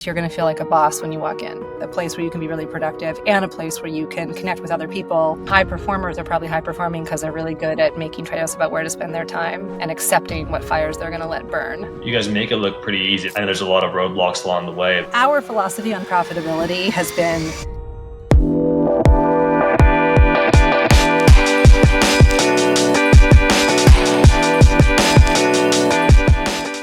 You're going to feel like a boss when you walk in, a place where you can be really productive and a place where you can connect with other people. High performers are probably high performing because they're really good at making trade-offs about where to spend their time and accepting what fires they're going to let burn. You guys make it look pretty easy, and there's a lot of roadblocks along the way. Our philosophy on profitability has been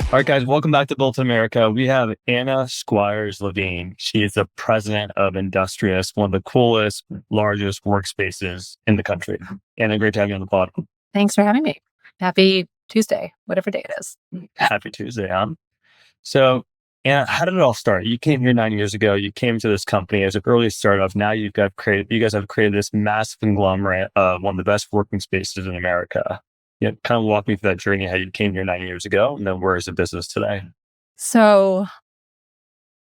All right, guys, welcome back to Built in America. We have Anna Squires-Levine. She is the president of Industrious, one of the coolest, largest workspaces in the country. Anna, great to have you on the pod. Thanks for having me. Happy Tuesday, whatever day it is. Happy Tuesday, huh? So, Anna, how did it all start? You came here 9 years ago. You came to this company as an early startup. Now you guys have created this massive conglomerate of one of the best working spaces in America. Yeah, kind of walk me through that journey, how you came here 9 years ago, and then where is the business today? So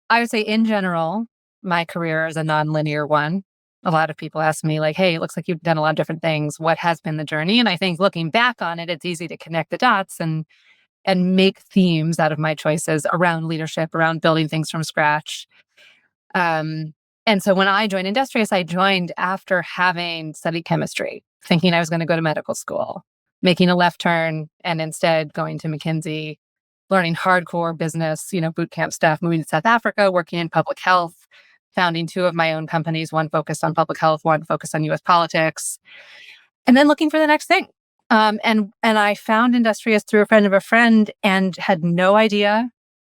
I would say in general, my career is a nonlinear one. A lot of people ask me like, hey, it looks like you've done a lot of different things. What has been the journey? And I think looking back on it, it's easy to connect the dots and make themes out of my choices around leadership, around building things from scratch. And so when I joined Industrious, I joined after having studied chemistry, thinking I was going to go to medical school, making a left turn and instead going to McKinsey, learning hardcore business, boot camp stuff, moving to South Africa, working in public health, founding two of my own companies, one focused on public health, one focused on US politics, and then looking for the next thing. And I found Industrious through a friend of a friend and had no idea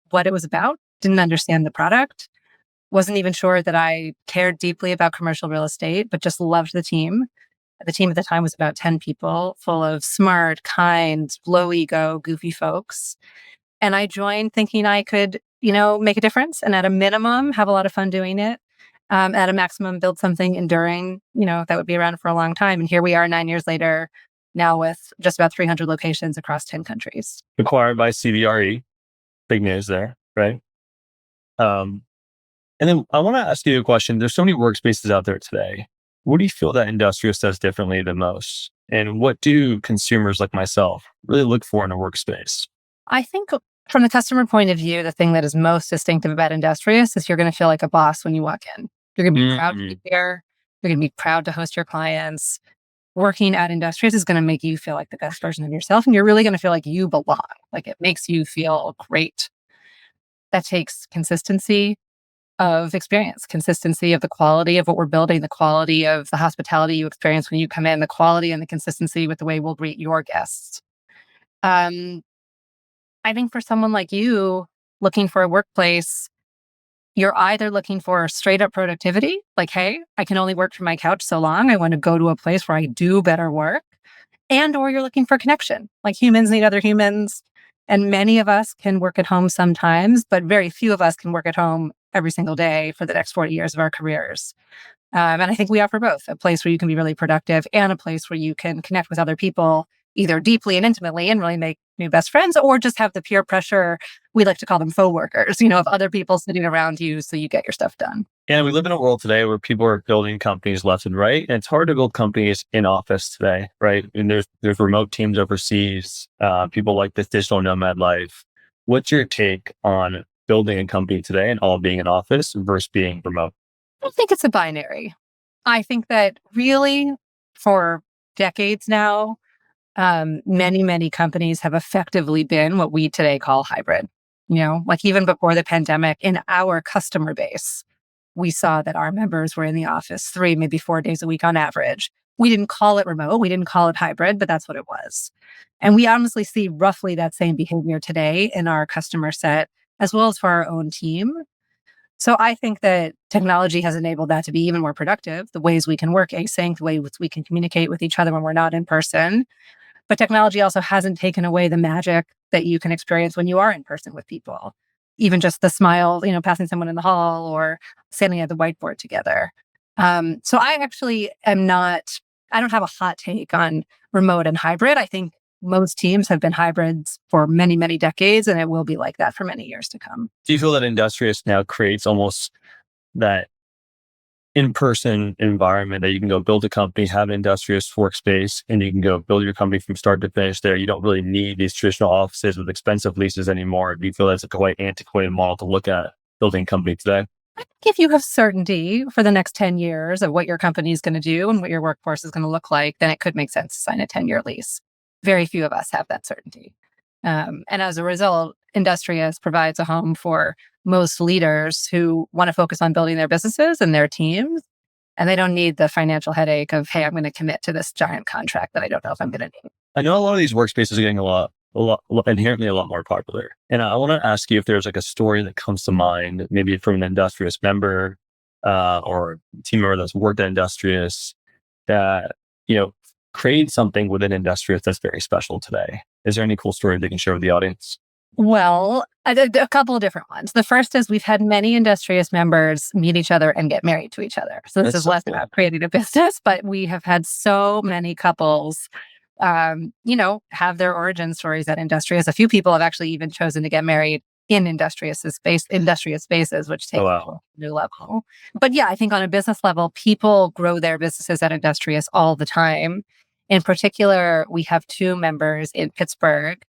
what it was about, didn't understand the product, wasn't even sure that I cared deeply about commercial real estate, but just loved the team. The team at the time was about 10 people, full of smart, kind, low ego, goofy folks. And I joined thinking I could, make a difference and at a minimum, have a lot of fun doing it. At a maximum, build something enduring, that would be around for a long time. And here we are 9 years later, now with just about 300 locations across 10 countries. Acquired by CBRE. Big news there, right? And then I want to ask you a question. There's so many workspaces out there today. What do you feel that Industrious does differently than most? And what do consumers like myself really look for in a workspace? I think from the customer point of view, the thing that is most distinctive about Industrious is you're going to feel like a boss when you walk in. You're going to be proud to be there. You're going to be proud to host your clients. Working at Industrious is going to make you feel like the best version of yourself. And you're really going to feel like you belong. Like it makes you feel great. That takes consistency of experience, consistency of the quality of what we're building, the quality of the hospitality you experience when you come in, the quality and the consistency with the way we'll greet your guests. I think for someone like you looking for a workplace, you're either looking for straight up productivity, like, hey, I can only work from my couch so long. I want to go to a place where I do better work. Or you're looking for connection, like humans need other humans. And many of us can work at home sometimes, but very few of us can work at home every single day for the next 40 years of our careers. And I think we offer both, a place where you can be really productive and a place where you can connect with other people, either deeply and intimately and really make new best friends, or just have the peer pressure, we like to call them faux workers, of other people sitting around you so you get your stuff done. And we live in a world today where people are building companies left and right. And it's hard to build companies in office today, right? And there's remote teams overseas, people like this digital nomad life. What's your take on building a company today and all being in office versus being remote? I think it's a binary. I think that really for decades now, many, many companies have effectively been what we today call hybrid. Like even before the pandemic, in our customer base, we saw that our members were in the office 3, maybe 4 days a week on average. We didn't call it remote. We didn't call it hybrid, but that's what it was. And we honestly see roughly that same behavior today in our customer set, as well as for our own team. So I think that technology has enabled that to be even more productive, the ways we can work async, the way we can communicate with each other when we're not in person. But technology also hasn't taken away the magic that you can experience when you are in person with people. Even just the smile, passing someone in the hall or standing at the whiteboard together. So I actually I don't have a hot take on remote and hybrid. I think most teams have been hybrids for many, many decades, and it will be like that for many years to come. Do you feel that Industrious now creates almost that in-person environment that you can go build a company, have an Industrious workspace, and you can go build your company from start to finish there? You don't really need these traditional offices with expensive leases anymore. Do you feel that's a quite antiquated model to look at? building a company today? If you have certainty for the next 10 years of what your company is going to do and what your workforce is going to look like, then it could make sense to sign a 10-year lease. Very few of us have that certainty. And as a result, Industrious provides a home for most leaders who want to focus on building their businesses and their teams. And they don't need the financial headache of, hey, I'm going to commit to this giant contract that I don't know if I'm going to need. I know a lot of these workspaces are getting inherently a lot more popular. And I want to ask you if there's like a story that comes to mind, maybe from an Industrious member or team member that's worked at Industrious that, create something within Industrious that's very special today. Is there any cool story they can share with the audience? Well, a couple of different ones. The first is we've had many Industrious members meet each other and get married to each other. So this That's is so less cool. about creating a business, but we have had so many couples, have their origin stories at Industrious. A few people have actually even chosen to get married in Industrious spaces, which Oh, takes it to wow. a new level. But yeah, I think on a business level, people grow their businesses at Industrious all the time. In particular, we have two members in Pittsburgh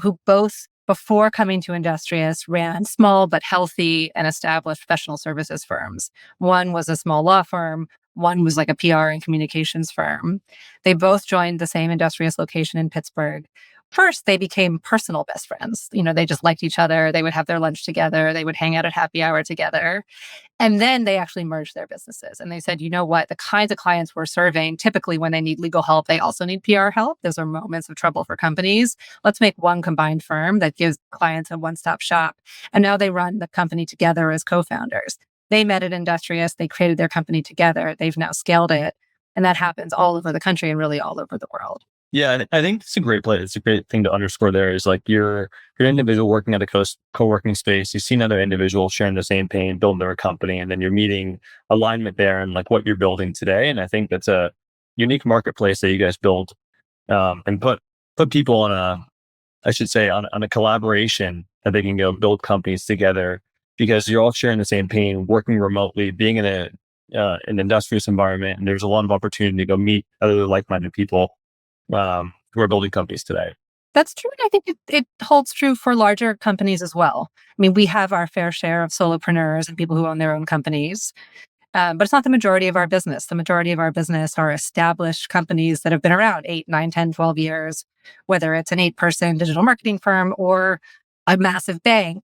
who both, before coming to Industrious, ran small but healthy and established professional services firms. One was a small law firm, one was like a PR and communications firm. They both joined the same Industrious location in Pittsburgh. First, they became personal best friends. They just liked each other. They would have their lunch together. They would hang out at happy hour together. And then they actually merged their businesses and they said, you know what, the kinds of clients we're serving, typically when they need legal help, they also need PR help. Those are moments of trouble for companies. Let's make one combined firm that gives clients a one-stop shop. And now they run the company together as co-founders. They met at Industrious. They created their company together. They've now scaled it. And that happens all over the country and really all over the world. Yeah, and I think it's a great place. It's a great thing to underscore there is like you're an individual working at a co-working space. You see another individual sharing the same pain, building their company, and then you're meeting alignment there and like what you're building today. And I think that's a unique marketplace that you guys build and put people on I should say, on a collaboration that they can go build companies together because you're all sharing the same pain, working remotely, being in an industrious environment, and there's a lot of opportunity to go meet other like-minded people who are building companies today. That's true. And I think it holds true for larger companies as well. I mean, we have our fair share of solopreneurs and people who own their own companies, but it's not the majority of our business. The majority of our business are established companies that have been around 8, 9, 10, 12 years, whether it's an 8-person digital marketing firm or a massive bank.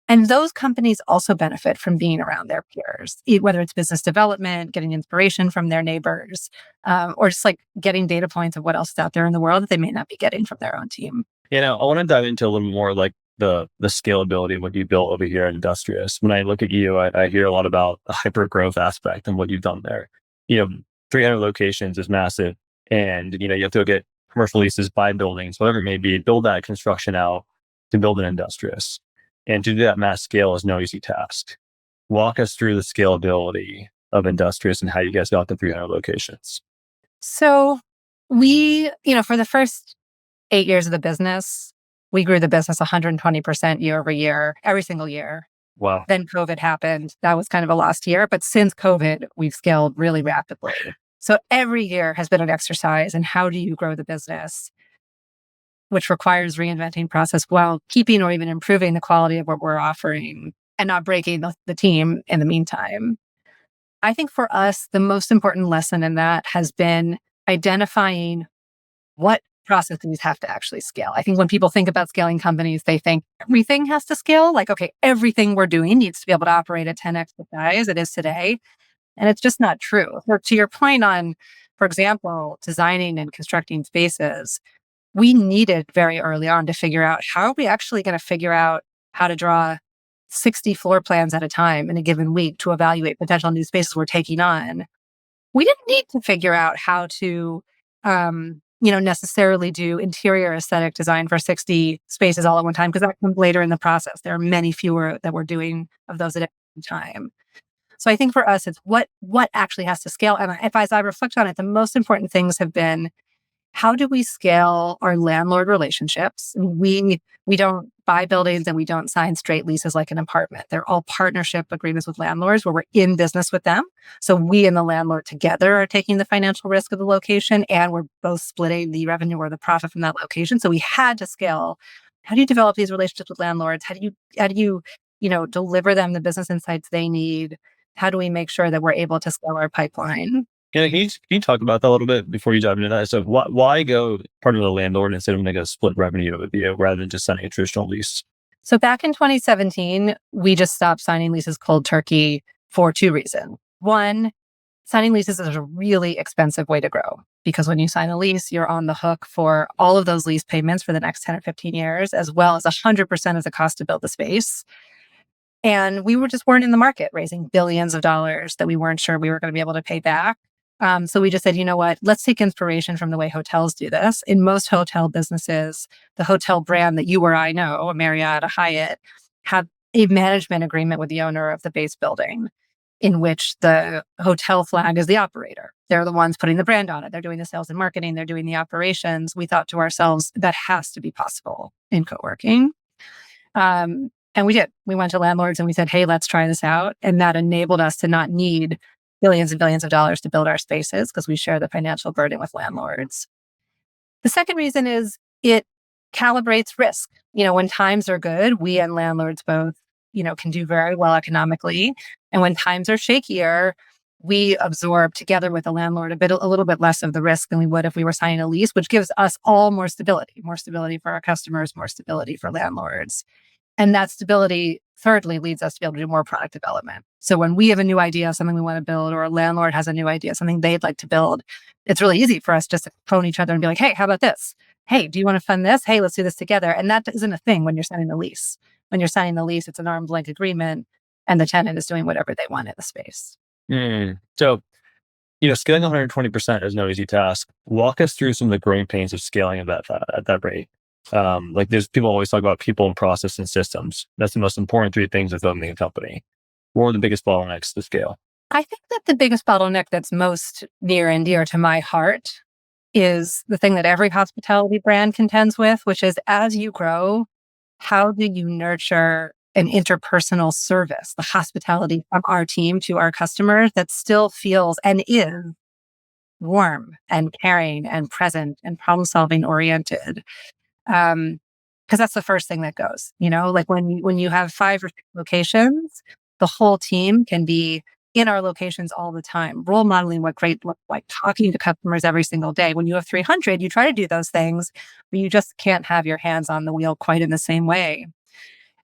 And those companies also benefit from being around their peers, whether it's business development, getting inspiration from their neighbors, or just like getting data points of what else is out there in the world that they may not be getting from their own team. I want to dive into a little more like the scalability of what you built over here at Industrious. When I look at you, I hear a lot about the hyper growth aspect and what you've done there. 300 locations is massive, and you have to go get commercial leases, buy buildings, whatever it may be, build that construction out to build an Industrious. And to do that mass scale is no easy task. Walk us through the scalability of Industrious and how you guys got to 300 locations. So we, for the first 8 years of the business, we grew the business 120% year over year, every single year. Wow. Then COVID happened. That was kind of a lost year. But since COVID, we've scaled really rapidly. So every year has been an exercise in how do you grow the business, which requires reinventing process while keeping or even improving the quality of what we're offering and not breaking the team in the meantime. I think for us, the most important lesson in that has been identifying what processes have to actually scale. I think when people think about scaling companies, they think everything has to scale. Like, okay, everything we're doing needs to be able to operate at 10x the size it is today. And it's just not true. So to your point on, for example, designing and constructing spaces, we needed very early on to figure out how are we actually going to figure out how to draw 60 floor plans at a time in a given week to evaluate potential new spaces we're taking on. We didn't need to figure out how to, necessarily do interior aesthetic design for 60 spaces all at one time, because that comes later in the process. There are many fewer that we're doing of those at a time. So I think for us, it's what actually has to scale. And as I reflect on it, the most important things have been, how do we scale our landlord relationships? We don't buy buildings and we don't sign straight leases like an apartment. They're all partnership agreements with landlords where we're in business with them. So we and the landlord together are taking the financial risk of the location, and we're both splitting the revenue or the profit from that location. So we had to scale. How do you develop these relationships with landlords? How do you deliver them the business insights they need? How do we make sure that we're able to scale our pipeline? Can you talk about that a little bit before you dive into that? So why go part of the landlord instead of like a split revenue with you rather than just signing a traditional lease? So back in 2017, we just stopped signing leases cold turkey for two reasons. One, signing leases is a really expensive way to grow because when you sign a lease, you're on the hook for all of those lease payments for the next 10 or 15 years, as well as 100% of the cost to build the space. And we weren't in the market raising billions of dollars that we weren't sure we were going to be able to pay back. So we just said, you know what, let's take inspiration from the way hotels do this. In most hotel businesses, the hotel brand that you or I know, a Marriott, a Hyatt, have a management agreement with the owner of the base building in which the hotel flag is the operator. They're the ones putting the brand on it. They're doing the sales and marketing. They're doing the operations. We thought to ourselves, that has to be possible in co-working. And we did. We went to landlords and we said, hey, let's try this out. And that enabled us to not need billions and billions of dollars to build our spaces because we share the financial burden with landlords. The second reason is it calibrates risk. When times are good, we and landlords both, can do very well economically. And when times are shakier, we absorb together with the landlord a little bit less of the risk than we would if we were signing a lease, which gives us all more stability for our customers, more stability for landlords. And that stability, thirdly, leads us to be able to do more product development. So when we have a new idea, something we want to build, or a landlord has a new idea, something they'd like to build, it's really easy for us just to phone each other and be like, hey, how about this? Hey, do you want to fund this? Hey, let's do this together. And that isn't a thing when you're signing the lease. When you're signing the lease, it's an arm's length agreement and the tenant is doing whatever they want in the space. So, scaling 120% is no easy task. Walk us through some of the growing pains of scaling at that rate. There's people always talk about people and process and systems. That's the most important three things of owning a company. What are the biggest bottlenecks to scale? I think that the biggest bottleneck that's most near and dear to my heart is the thing that every hospitality brand contends with, which is as you grow, how do you nurture an interpersonal service, the hospitality from our team to our customers that still feels and is warm and caring and present and problem-solving oriented? Because that's the first thing that goes, like when you have 5 or 6 locations, the whole team can be in our locations all the time, role modeling what great looks like, talking to customers every single day. When you have 300, you try to do those things, but you just can't have your hands on the wheel quite in the same way.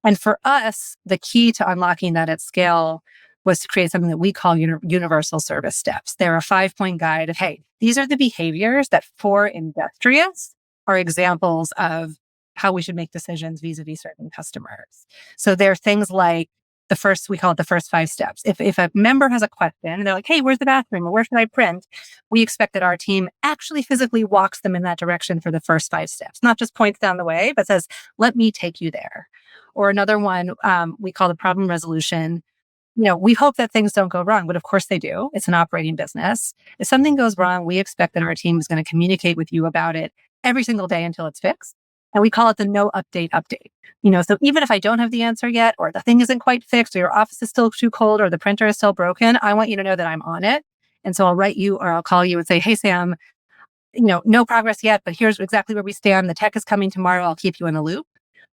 And for us, the key to unlocking that at scale was to create something that we call universal service steps. They're a 5-point guide of, hey, these are the behaviors that for Industrious are examples of how we should make decisions vis-a-vis certain customers. So there are things like we call it the first 5 steps. If a member has a question and they're like, hey, where's the bathroom or where should I print? We expect that our team actually physically walks them in that direction for the first 5 steps, not just points down the way, but says, let me take you there. Or another one we call the problem resolution. We hope that things don't go wrong, but of course they do. It's an operating business. If something goes wrong, we expect that our team is going to communicate with you about it every single day until it's fixed. And we call it the no update update. So even if I don't have the answer yet, or the thing isn't quite fixed, or your office is still too cold, or the printer is still broken, I want you to know that I'm on it. And so I'll write you or I'll call you and say, hey, Sam, no progress yet, but here's exactly where we stand. The tech is coming tomorrow. I'll keep you in the loop.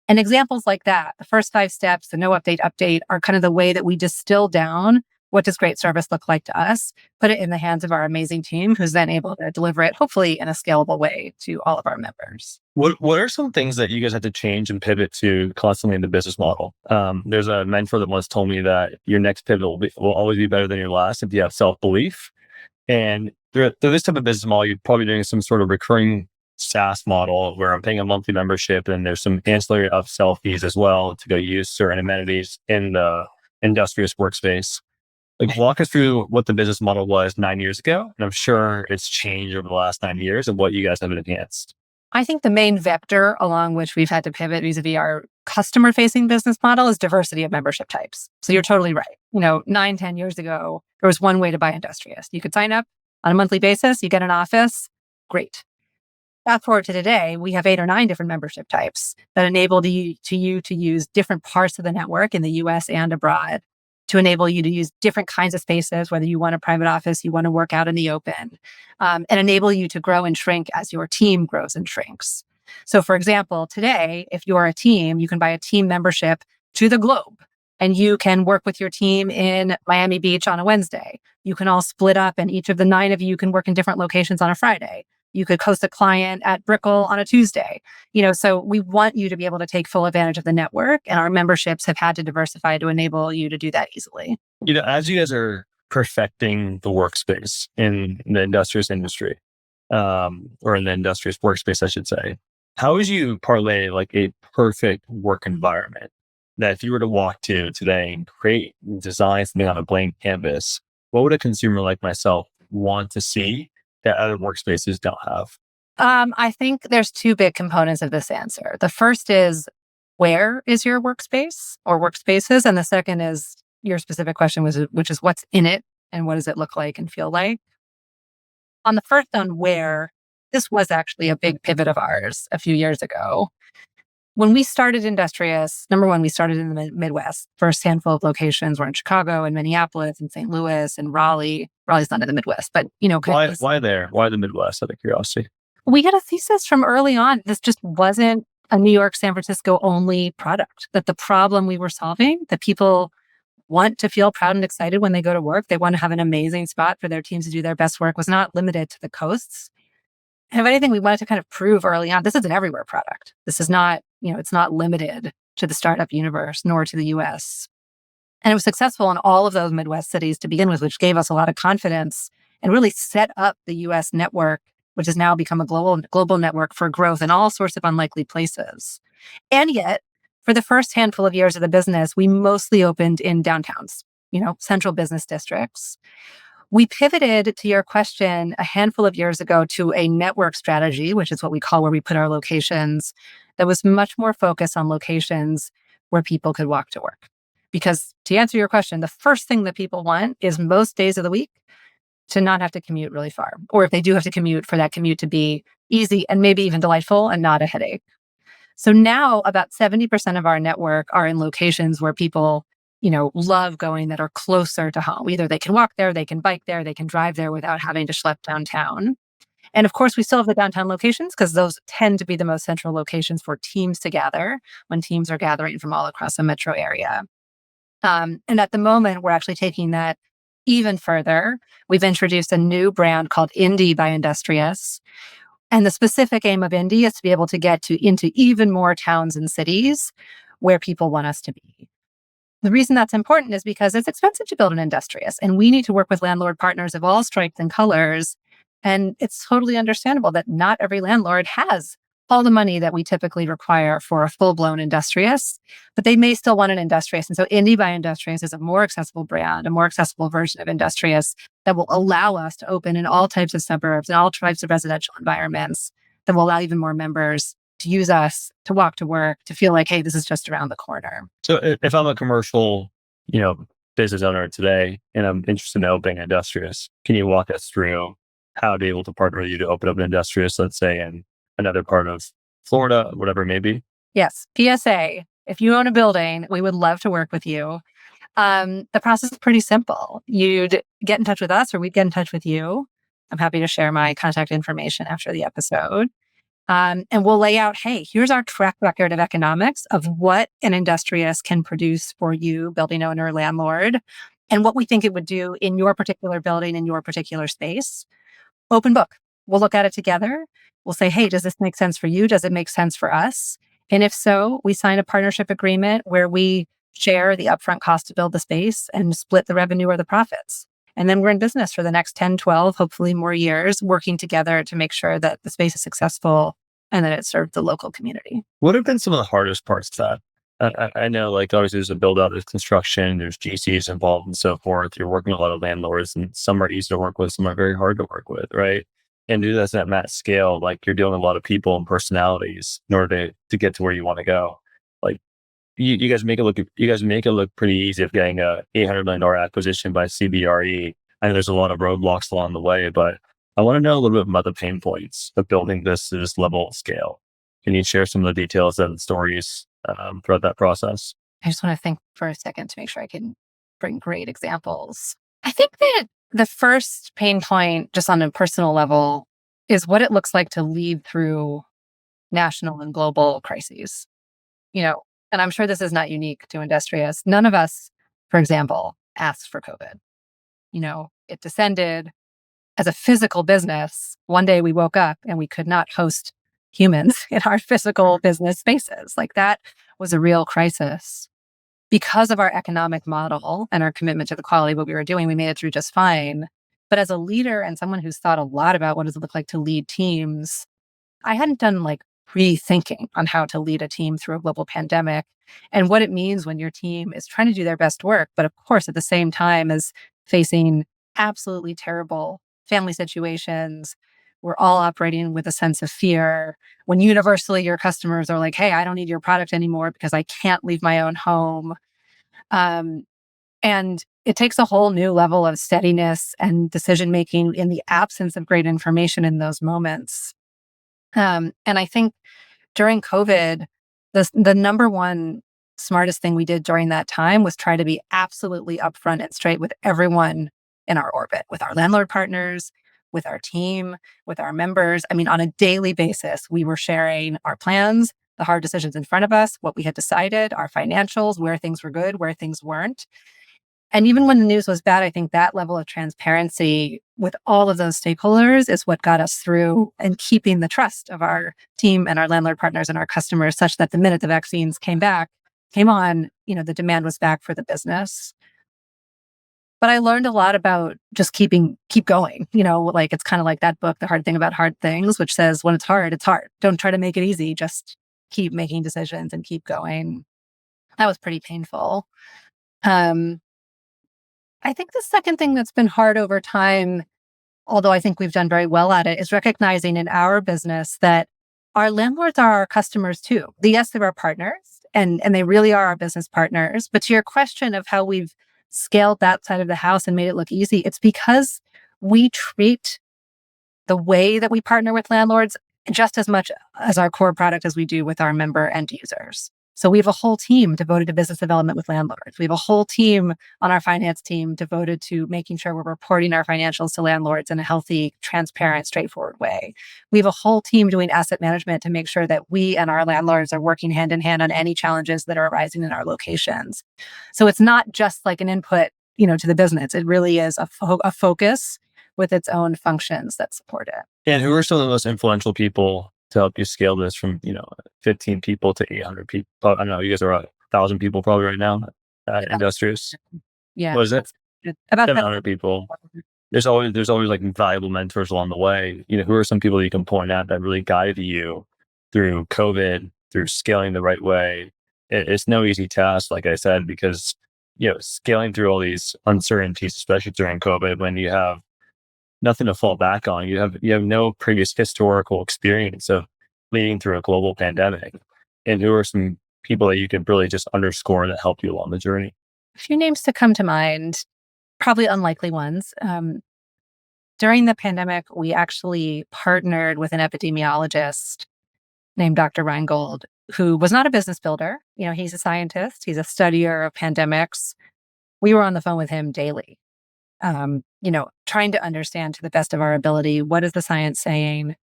And examples like that, the first 5 steps, the no update update, are kind of the way that we distill down what does great service look like to us, put it in the hands of our amazing team, who's then able to deliver it, hopefully in a scalable way to all of our members. What are some things that you guys have to change and pivot to constantly in the business model? There's a mentor that once told me that your next pivot will always be better than your last if you have self-belief. And through this type of business model, you're probably doing some sort of recurring SaaS model where I'm paying a monthly membership and there's some ancillary upsell fees as well to go use certain amenities in the Industrious workspace. Walk us through what the business model was 9 years ago. And I'm sure it's changed over the last 9 years and what you guys have enhanced. I think the main vector along which we've had to pivot vis-a-vis our customer-facing business model is diversity of membership types. So you're totally right. 9, 10 years ago, there was one way to buy Industrious. You could sign up on a monthly basis, you get an office, great. Fast forward to today, we have 8 or 9 different membership types that enable you to use different parts of the network in the US and abroad to enable you to use different kinds of spaces, whether you want a private office, you want to work out in the open, and enable you to grow and shrink as your team grows and shrinks. So for example, today, if you're a team, you can buy a team membership to the globe. and you can work with your team in Miami Beach on a Wednesday. You can all split up and each of the 9 of you can work in different locations on a Friday. You could host a client at Brickell on a Tuesday. So we want you to be able to take full advantage of the network, and our memberships have had to diversify to enable you to do that easily. As you guys are perfecting the workspace in the industrious industry, or in the industrious workspace, I should say, how would you parlay like a perfect work environment that if you were to walk to today and create and design something on a blank canvas, what would a consumer like myself want to see that other workspaces don't have? I think there's 2 big components of this answer. The first is, where is your workspace or workspaces? And the second is your specific question, which is what's in it and what does it look like and feel like? On the first, on where, this was actually a big pivot of ours a few years ago. When we started Industrious, number one, we started in the Midwest. First handful of locations were in Chicago and Minneapolis and St. Louis and Raleigh. Raleigh's not in the Midwest, but Why there? Why the Midwest? Out of curiosity. we had a thesis from early on. This just wasn't a New York, San Francisco only product. That the problem we were solving, that people want to feel proud and excited when they go to work, they want to have an amazing spot for their teams to do their best work, was not limited to the coasts. And if anything, we wanted to kind of prove early on, this is an everywhere product. This is not, it's not limited to the startup universe nor to the US. And it was successful in all of those Midwest cities to begin with, which gave us a lot of confidence and really set up the US network, which has now become a global network for growth in all sorts of unlikely places. And yet, for the first handful of years of the business, we mostly opened in downtowns, central business districts. We pivoted, to your question, a handful of years ago to a network strategy, which is what we call where we put our locations, that was much more focused on locations where people could walk to work. Because to answer your question, the first thing that people want is most days of the week to not have to commute really far. Or if they do have to commute, for that commute to be easy and maybe even delightful and not a headache. So now about 70% of our network are in locations where people love going, that are closer to home. Either they can walk there, they can bike there, they can drive there without having to schlep downtown. And of course, we still have the downtown locations because those tend to be the most central locations for teams to gather when teams are gathering from all across the metro area. And at the moment, we're actually taking that even further. We've introduced a new brand called Indie by Industrious. And the specific aim of Indie is to be able to get into even more towns and cities where people want us to be. The reason that's important is because it's expensive to build an Industrious, and we need to work with landlord partners of all stripes and colors. And it's totally understandable that not every landlord has all the money that we typically require for a full-blown Industrious, but they may still want an Industrious. And so Indie by Industrious is a more accessible brand, a more accessible version of Industrious that will allow us to open in all types of suburbs and all types of residential environments, that will allow even more members to use us, to walk to work, to feel like, hey, this is just around the corner. So if I'm a commercial, business owner today and I'm interested in opening Industrious, can you walk us through how to be able to partner with you to open up an Industrious, let's say in another part of Florida, whatever it may be? Yes. PSA, if you own a building, we would love to work with you. The process is pretty simple. You'd get in touch with us or we'd get in touch with you. I'm happy to share my contact information after the episode. And we'll lay out, hey, here's our track record of economics of what an Industrious can produce for you, building owner, landlord, and what we think it would do in your particular building, in your particular space. Open book. We'll look at it together. We'll say, hey, does this make sense for you? Does it make sense for us? And if so, we sign a partnership agreement where we share the upfront cost to build the space and split the revenue or the profits. And then we're in business for the next 10, 12, hopefully more years, working together to make sure that the space is successful and that it serves the local community. What have been some of the hardest parts to that? I know, like, obviously there's a build out, there's construction, there's GCs involved and so forth. You're working with a lot of landlords, and some are easy to work with, some are very hard to work with, right? And do this at mass scale, like you're dealing with a lot of people and personalities in order to get to where you want to go. Like you guys make it look pretty easy of getting a $800 million acquisition by CBRE. I know there's a lot of roadblocks along the way, but I want to know a little bit about the pain points of building this to this level of scale. Can you share some of the details and stories throughout that process? I just want to think for a second to make sure I can bring great examples. I think that the first pain point, just on a personal level, is what it looks like to lead through national and global crises. and I'm sure this is not unique to Industrious, none of us, for example, asked for COVID. It descended as a physical business. One day we woke up and we could not host humans in our physical business spaces. Like that was a real crisis. Because of our economic model and our commitment to the quality of what we were doing, we made it through just fine. But as a leader and someone who's thought a lot about what does it look like to lead teams, I hadn't done like rethinking on how to lead a team through a global pandemic and what it means when your team is trying to do their best work, but of course, at the same time is facing absolutely terrible family situations. We're all operating with a sense of fear. When universally your customers are like, hey, I don't need your product anymore because I can't leave my own home. Um, and it takes a whole new level of steadiness and decision making in the absence of great information in those moments. And I think during COVID, the number one smartest thing we did during that time was try to be absolutely upfront and straight with everyone in our orbit, with our landlord partners, with our team, with our members. I mean, on a daily basis, we were sharing our plans, the hard decisions in front of us, what we had decided, our financials, where things were good, where things weren't. And even when the news was bad, I think that level of transparency with all of those stakeholders is what got us through and keeping the trust of our team and our landlord partners and our customers, such that the minute the vaccines came on, the demand was back for the business. But I learned a lot about just keep going. Like it's kind of like that book, The Hard Thing About Hard Things, which says when it's hard, it's hard. Don't try to make it easy. Just keep making decisions and keep going. That was pretty painful. Um, I think the second thing that's been hard over time, although I think we've done very well at it, is recognizing in our business that our landlords are our customers too. Yes, they're our partners and they really are our business partners. But to your question of how we've scaled that side of the house and made it look easy, it's because we treat the way that we partner with landlords just as much as our core product as we do with our member end users. So we have a whole team devoted to business development with landlords. We have a whole team on our finance team devoted to making sure we're reporting our financials to landlords in a healthy, transparent, straightforward way. We have a whole team doing asset management to make sure that we and our landlords are working hand in hand on any challenges that are arising in our locations. So it's not just like an input, to the business. It really is a focus with its own functions that support it. And who are some of the most influential people to help you scale this from, 15 people to 800 people? I don't know, you guys are 1,000 people probably right now at Industrious. Yeah. What is it? About 700 people. There's always like valuable mentors along the way. Who are some people that you can point at that really guided you through COVID, through scaling the right way? It's no easy task, like I said, because, scaling through all these uncertainties, especially during COVID, when you have nothing to fall back on. You have no previous historical experience of leading through a global pandemic. And who are some people that you could really just underscore that helped you along the journey? A few names to come to mind, probably unlikely ones. During the pandemic, we actually partnered with an epidemiologist named Dr. Reingold, who was not a business builder. He's a scientist. He's a studier of pandemics. We were on the phone with him daily. Trying to understand to the best of our ability, what is the science saying?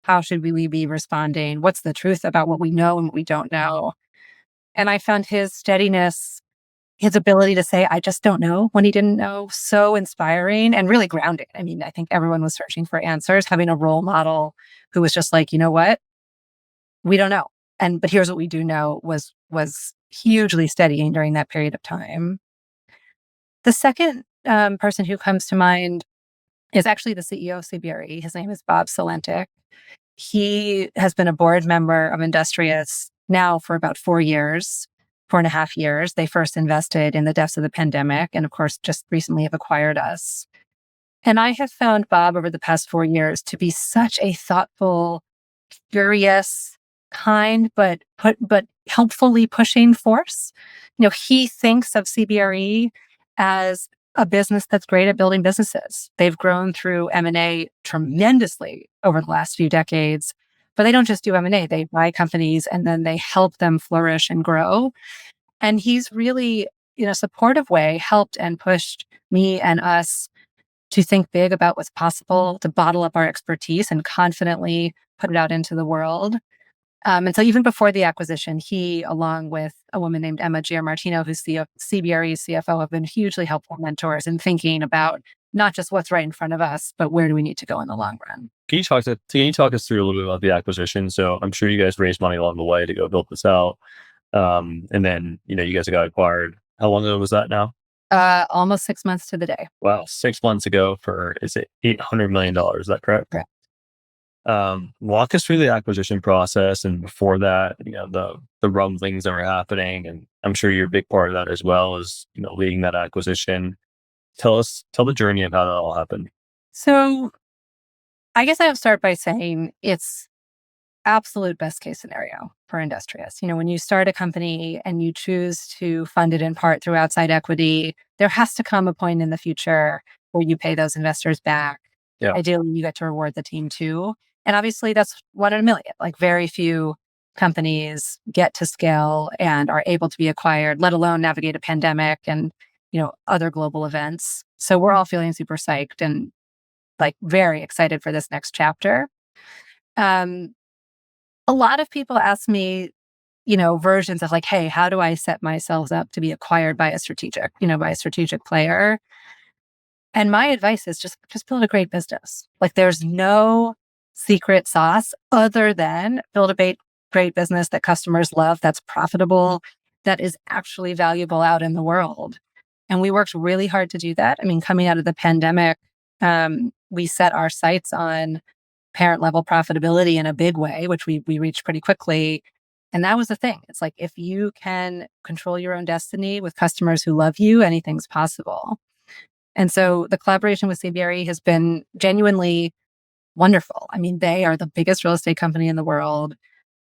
How should we be responding? What's the truth about what we know and what we don't know? And I found his steadiness, his ability to say, I just don't know when he didn't know, so inspiring and really grounding. I mean, I think everyone was searching for answers, having a role model who was just like, you know what? We don't know. But here's what we do know was hugely steadying during that period of time. The second person who comes to mind is actually the CEO of CBRE. His name is Bob Salentic. He has been a board member of Industrious now for about 4.5 years. They first invested in the depths of the pandemic and, of course, just recently have acquired us. And I have found Bob over the past 4 years to be such a thoughtful, curious, kind, but helpfully pushing force. He thinks of CBRE as a business that's great at building businesses. They've grown through M&A tremendously over the last few decades, but they don't just do M&A. They buy companies and then they help them flourish and grow. And he's really, in a supportive way, helped and pushed me and us to think big about what's possible, to bottle up our expertise and confidently put it out into the world. And so even before the acquisition, he, along with a woman named Emma Giamartino, who's the CBRE's CFO, have been hugely helpful mentors in thinking about not just what's right in front of us, but where do we need to go in the long run. Can you talk us through a little bit about the acquisition? So I'm sure you guys raised money along the way to go build this out. And then, you guys got acquired. How long ago was that now? Almost 6 months to the day. Wow. 6 months ago for, is it $800 million? Is that correct? Correct. Walk us through the acquisition process. And before that, the rumblings that were happening. And I'm sure you're a big part of that as well as, leading that acquisition. Tell the journey of how that all happened. So I guess I'll start by saying it's absolute best case scenario for Industrious. When you start a company and you choose to fund it in part through outside equity, there has to come a point in the future where you pay those investors back. Yeah. Ideally, you get to reward the team too. And obviously, that's 1 in a million. Like very few companies get to scale and are able to be acquired, let alone navigate a pandemic and other global events. So we're all feeling super psyched and like very excited for this next chapter. A lot of people ask me, versions of like, hey, how do I set myself up to be acquired by a strategic player? And my advice is just build a great business. Like there's no secret sauce other than build a great business that customers love, that's profitable, that is actually valuable out in the world. And we worked really hard to do that. I mean, coming out of the pandemic, we set our sights on parent level profitability in a big way, which we reached pretty quickly. And that was the thing. It's like, if you can control your own destiny with customers who love you, anything's possible. And so the collaboration with CBRE has been genuinely wonderful. I mean, they are the biggest real estate company in the world.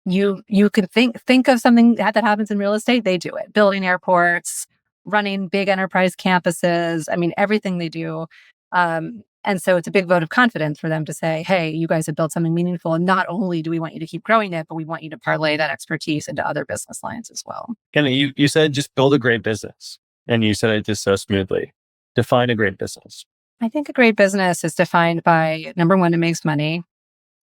You can think of something that happens in real estate, they do it. Building airports, running big enterprise campuses. I mean, everything they do. And so it's a big vote of confidence for them to say, hey, you guys have built something meaningful. And not only do we want you to keep growing it, but we want you to parlay that expertise into other business lines as well. Kenny, you said just build a great business. And you said it just so smoothly. Define a great business. I think a great business is defined by, number one, it makes money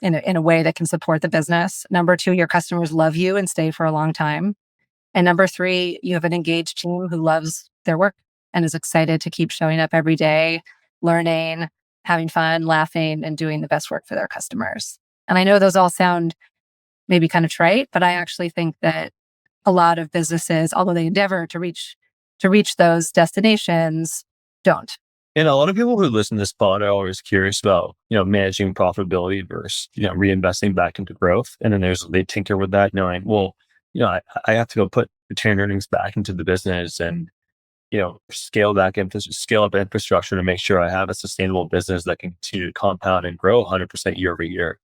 in a way that can support the business. Number two, your customers love you and stay for a long time. And number three, you have an engaged team who loves their work and is excited to keep showing up every day, learning, having fun, laughing, and doing the best work for their customers. And I know those all sound maybe kind of trite, but I actually think that a lot of businesses, although they endeavor to reach those destinations, don't. And a lot of people who listen to this pod are always curious about, managing profitability versus, reinvesting back into growth. And then they tinker with that knowing, well, I have to go put return earnings back into the business and, scale up infrastructure to make sure I have a sustainable business that can continue to compound and grow 100% year over year.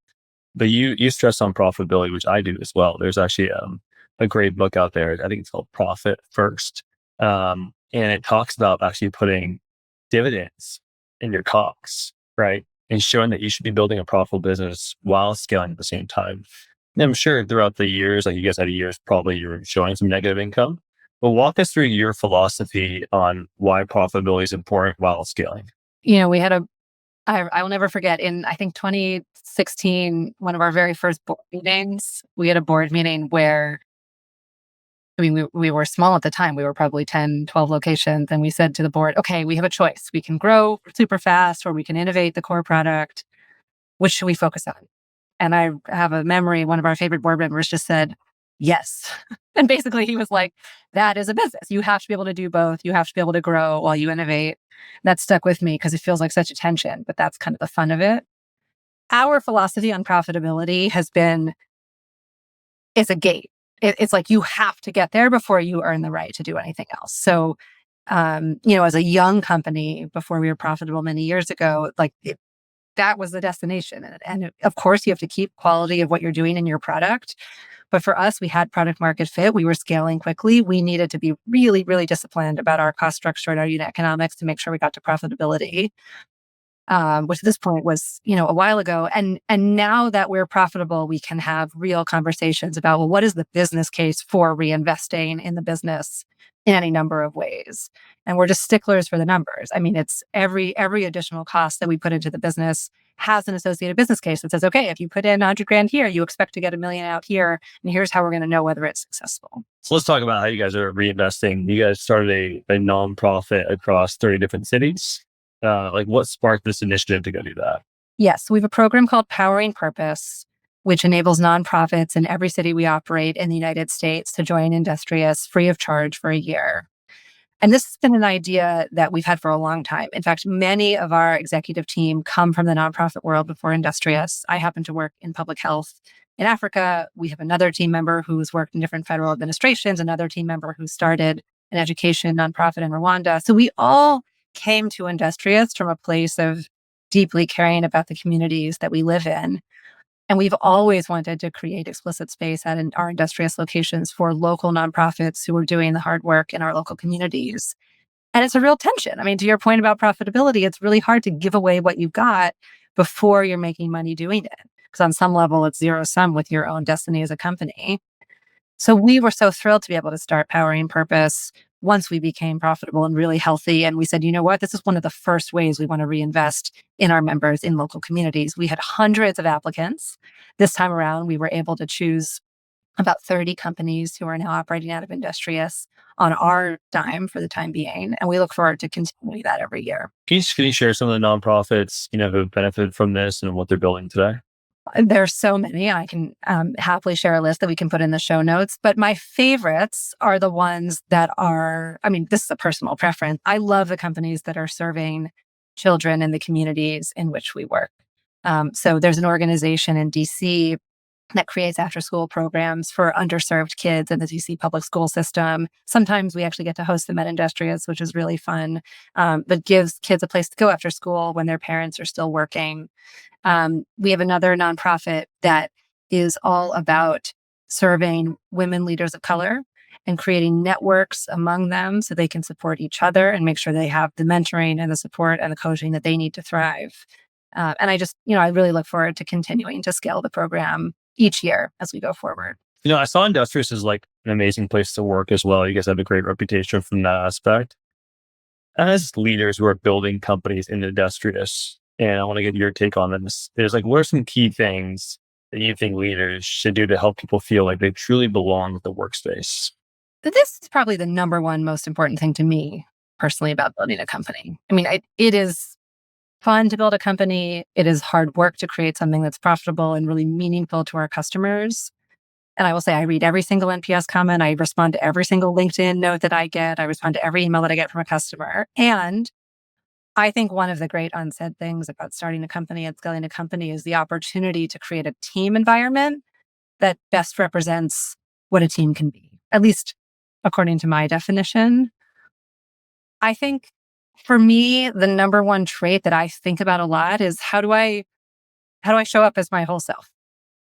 But you stress on profitability, which I do as well. There's actually a great book out there. I think it's called Profit First. And it talks about actually putting dividends in your COGS, right? And showing that you should be building a profitable business while scaling at the same time. And I'm sure throughout the years, like you guys had years, probably you're showing some negative income. But walk us through your philosophy on why profitability is important while scaling. We had I will never forget, in I think 2016, one of our very first board meetings, we had a board meeting where, I mean, we were small at the time. We were probably 10, 12 locations. And we said to the board, okay, we have a choice. We can grow super fast or we can innovate the core product. Which should we focus on? And I have a memory, one of our favorite board members just said, yes. And basically he was like, that is a business. You have to be able to do both. You have to be able to grow while you innovate. That stuck with me because it feels like such a tension, but that's kind of the fun of it. Our philosophy on profitability has been, it's a gate. It's like you have to get there before you earn the right to do anything else. So, as a young company, before we were profitable many years ago, that was the destination. And of course, you have to keep quality of what you're doing in your product. But for us, we had product market fit. We were scaling quickly. We needed to be really, really disciplined about our cost structure and our unit economics to make sure we got to profitability, which at this point was, a while ago. And now that we're profitable, we can have real conversations about, well, what is the business case for reinvesting in the business in any number of ways. And we're just sticklers for the numbers. I mean, it's every additional cost that we put into the business has an associated business case that says, okay, if you put in 100 grand here, you expect to get 1 million out here. And here's how we're going to know whether it's successful. So let's talk about how you guys are reinvesting. You guys started a nonprofit across 30 different cities. Like what sparked this initiative to go do that? Yes, we have a program called Powering Purpose, which enables nonprofits in every city we operate in the United States to join Industrious free of charge for a year. And this has been an idea that we've had for a long time. In fact, many of our executive team come from the nonprofit world before Industrious. I happen to work in public health in Africa. We have another team member who's worked in different federal administrations, another team member who started an education nonprofit in Rwanda. So we all came to Industrious from a place of deeply caring about the communities that we live in. And we've always wanted to create explicit space at our Industrious locations for local nonprofits who are doing the hard work in our local communities. And it's a real tension. I mean, to your point about profitability, it's really hard to give away what you've got before you're making money doing it. Because on some level, it's zero sum with your own destiny as a company. So we were so thrilled to be able to start Powering Purpose once we became profitable and really healthy. And we said, you know what, this is one of the first ways we want to reinvest in our members in local communities. We had hundreds of applicants. This time around, we were able to choose about 30 companies who are now operating out of Industrious on our dime for the time being. And we look forward to continuing that every year. Can you share some of the nonprofits, who have benefited from this and what they're building today? There's so many. I can happily share a list that we can put in the show notes. But my favorites are the ones that are, I mean, this is a personal preference. I love the companies that are serving children in the communities in which we work. So there's an organization in DC that creates after school programs for underserved kids in the DC public school system. Sometimes we actually get to host them at Industrious, which is really fun, but gives kids a place to go after school when their parents are still working. We have another nonprofit that is all about serving women leaders of color and creating networks among them so they can support each other and make sure they have the mentoring and the support and the coaching that they need to thrive. And I just, I really look forward to continuing to scale the program each year as we go forward. I saw Industrious as like an amazing place to work as well. You guys have a great reputation from that aspect. As leaders who are building companies in Industrious, and I want to get your take on this, there's like, what are some key things that you think leaders should do to help people feel like they truly belong with the workspace? This is probably the number one most important thing to me personally about building a company. I mean, it is fun to build a company. It is hard work to create something that's profitable and really meaningful to our customers. And I will say, I read every single NPS comment. I respond to every single LinkedIn note that I get. I respond to every email that I get from a customer. And I think one of the great unsaid things about starting a company and scaling a company is the opportunity to create a team environment that best represents what a team can be, at least according to my definition. I think for me, the number one trait that I think about a lot is how do I show up as my whole self?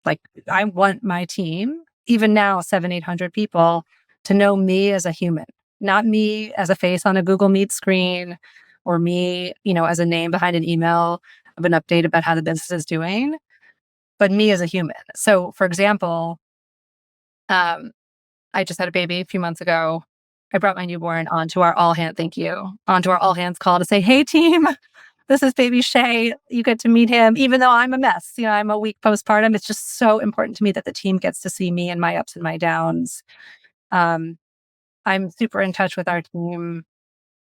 Like, I want my team, even now, 800 people, to know me as a human, not me as a face on a Google Meet screen or me, as a name behind an email of an update about how the business is doing, but me as a human. So, for example, I just had a baby a few months ago. I brought my newborn onto our all hands call to say, hey team, this is baby Shay. You get to meet him, even though I'm a mess. I'm a week postpartum. It's just so important to me that the team gets to see me and my ups and my downs. I'm super in touch with our team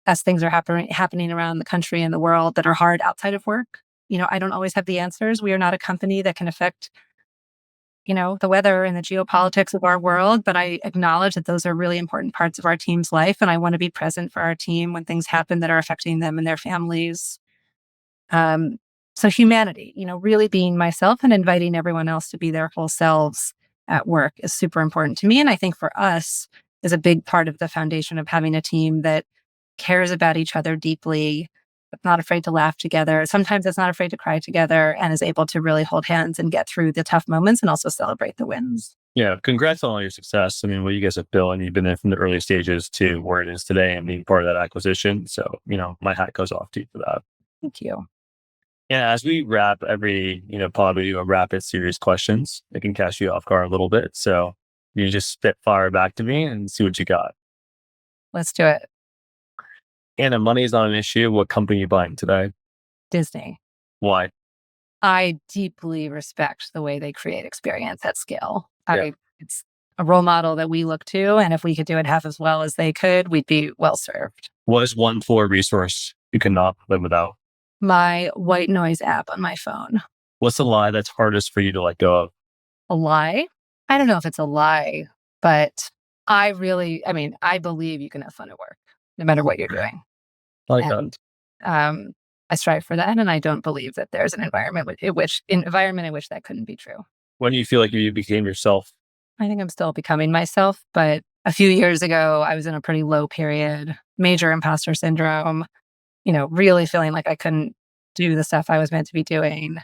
as things are happening around the country and the world that are hard outside of work. I don't always have the answers. We are not a company that can affect the weather and the geopolitics of our world, but I acknowledge that those are really important parts of our team's life. And I want to be present for our team when things happen that are affecting them and their families. So humanity, really being myself and inviting everyone else to be their whole selves at work is super important to me. And I think for us is a big part of the foundation of having a team that cares about each other deeply, that's not afraid to laugh together. Sometimes it's not afraid to cry together and is able to really hold hands and get through the tough moments and also celebrate the wins. Yeah, congrats on all your success. I mean, what you guys have built, and you've been there from the early stages to where it is today and being part of that acquisition. So, my hat goes off to you for that. Thank you. Yeah, as we wrap every, pod, we do a rapid series questions. It can catch you off guard a little bit. So you just spit fire back to me and see what you got. Let's do it. Anna, money is not an issue. What company are you buying today? Disney. Why? I deeply respect the way they create experience at scale. Yeah. It's a role model that we look to, and if we could do it half as well as they could, we'd be well served. What is one core resource you cannot live without? My white noise app on my phone. What's the lie that's hardest for you to let go of? A lie? I don't know if it's a lie, but I believe you can have fun at work no matter what you're doing. I like And that. I strive for that, and I don't believe that there's an environment in which that couldn't be true. When do you feel like you became yourself? I think I'm still becoming myself, but a few years ago, I was in a pretty low period, major imposter syndrome, really feeling like I couldn't do the stuff I was meant to be doing.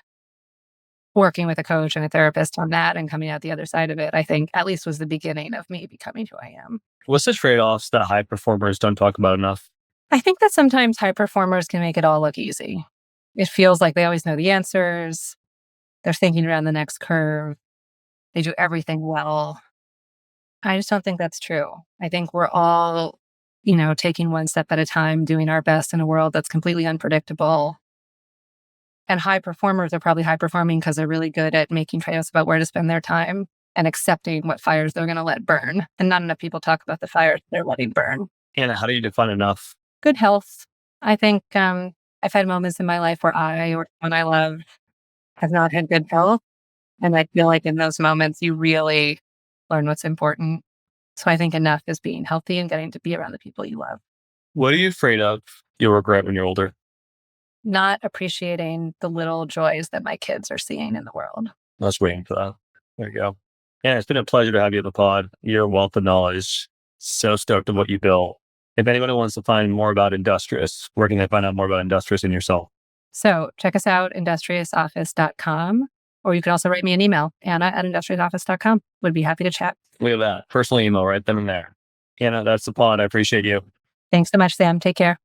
Working with a coach and a therapist on that and coming out the other side of it, I think at least was the beginning of me becoming who I am. What's the trade-offs that high performers don't talk about enough? I think that sometimes high performers can make it all look easy. It feels like they always know the answers. They're thinking around the next curve. They do everything well. I just don't think that's true. I think we're all, taking one step at a time, doing our best in a world that's completely unpredictable. And high performers are probably high performing because they're really good at making trade-offs about where to spend their time and accepting what fires they're going to let burn. And not enough people talk about the fires they're letting burn. Anna, how do you define enough? Good health. I think I've had moments in my life where I or someone I love has not had good health. And I feel like in those moments, you really learn what's important. So I think enough is being healthy and getting to be around the people you love. What are you afraid of you'll regret when you're older? Not appreciating the little joys that my kids are seeing in the world. I was waiting for that. There you go. Yeah, it's been a pleasure to have you on the pod. You're a wealth of knowledge. So stoked on what you built. If anyone wants to find more about Industrious, where can they find out more about Industrious and yourself? So check us out, industriousoffice.com. Or you can also write me an email, Anna@industriousoffice.com. Would be happy to chat. Look at that. Personal email right then and there. Anna, that's the pod. I appreciate you. Thanks so much, Sam. Take care.